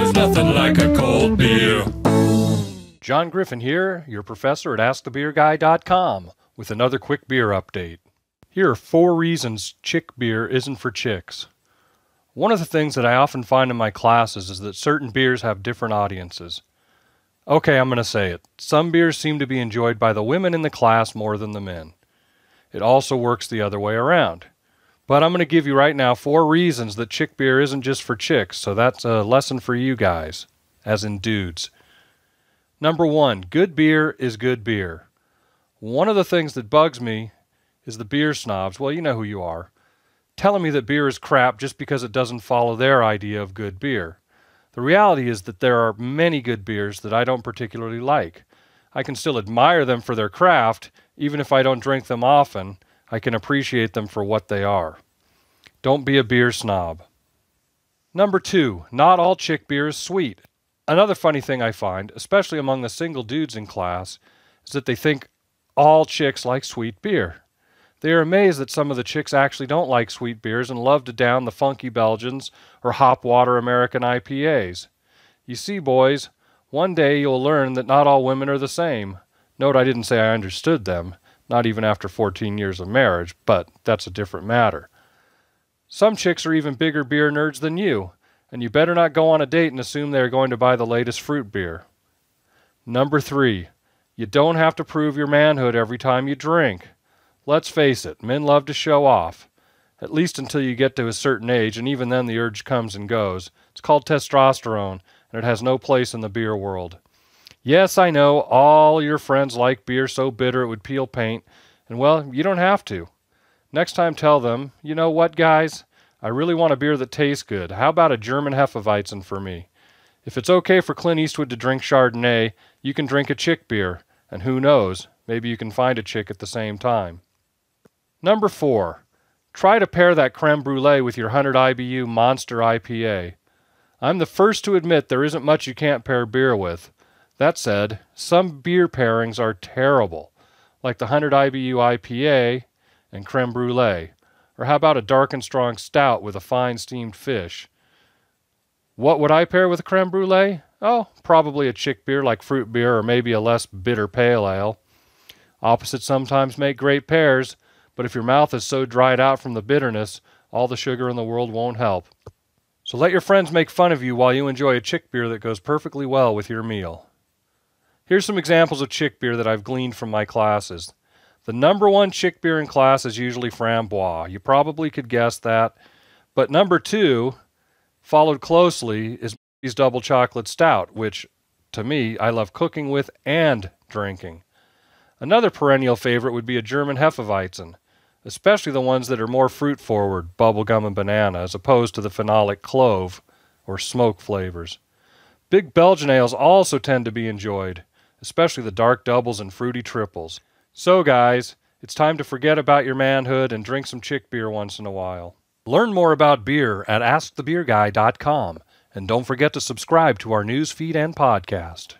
There's nothing like a cold beer. John Griffin here, your professor at AskTheBeerGuy.com, with another quick beer update. Here are 4 reasons chick beer isn't for chicks. One of the things that I often find in my classes is that certain beers have different audiences. Okay, I'm going to say it. Some beers seem to be enjoyed by the women in the class more than the men. It also works the other way around. But I'm going to give you right now 4 reasons that chick beer isn't just for chicks, so that's a lesson for you guys, as in dudes. Number 1, good beer is good beer. One of the things that bugs me is the beer snobs, well, you know who you are, telling me that beer is crap just because it doesn't follow their idea of good beer. The reality is that there are many good beers that I don't particularly like. I can still admire them for their craft, even if I don't drink them often. I can appreciate them for what they are. Don't be a beer snob. Number 2, not all chick beer is sweet. Another funny thing I find, especially among the single dudes in class, is that they think all chicks like sweet beer. They are amazed that some of the chicks actually don't like sweet beers and love to down the funky Belgians or hop water American IPAs. You see, boys, one day you'll learn that not all women are the same. Note I didn't say I understood them. Not even after 14 years of marriage, but that's a different matter. Some chicks are even bigger beer nerds than you, and you better not go on a date and assume they're going to buy the latest fruit beer. Number 3, you don't have to prove your manhood every time you drink. Let's face it, men love to show off, at least until you get to a certain age, and even then the urge comes and goes. It's called testosterone, and it has no place in the beer world. Yes, I know, all your friends like beer so bitter it would peel paint, and well, you don't have to. Next time tell them, you know what guys, I really want a beer that tastes good. How about a German Hefeweizen for me? If it's okay for Clint Eastwood to drink Chardonnay, you can drink a chick beer, and who knows, maybe you can find a chick at the same time. Number 4, try to pair that creme brulee with your 100 IBU Monster IPA. I'm the first to admit there isn't much you can't pair beer with. That said, some beer pairings are terrible, like the 100 IBU IPA and creme brulee. Or how about a dark and strong stout with a fine steamed fish? What would I pair with a creme brulee? Oh, probably a chick beer like fruit beer or maybe a less bitter pale ale. Opposites sometimes make great pairs, but if your mouth is so dried out from the bitterness, all the sugar in the world won't help. So let your friends make fun of you while you enjoy a chick beer that goes perfectly well with your meal. Here's some examples of chick beer that I've gleaned from my classes. The number 1 chick beer in class is usually Framboise. You probably could guess that. But number 2, followed closely, is Murphy's Double Chocolate Stout, which, to me, I love cooking with and drinking. Another perennial favorite would be a German Hefeweizen, especially the ones that are more fruit-forward, bubblegum and banana, as opposed to the phenolic clove or smoke flavors. Big Belgian ales also tend to be enjoyed, especially the dark doubles and fruity triples. So guys, it's time to forget about your manhood and drink some chick beer once in a while. Learn more about beer at AskTheBeerGuy.com, and don't forget to subscribe to our news feed and podcast.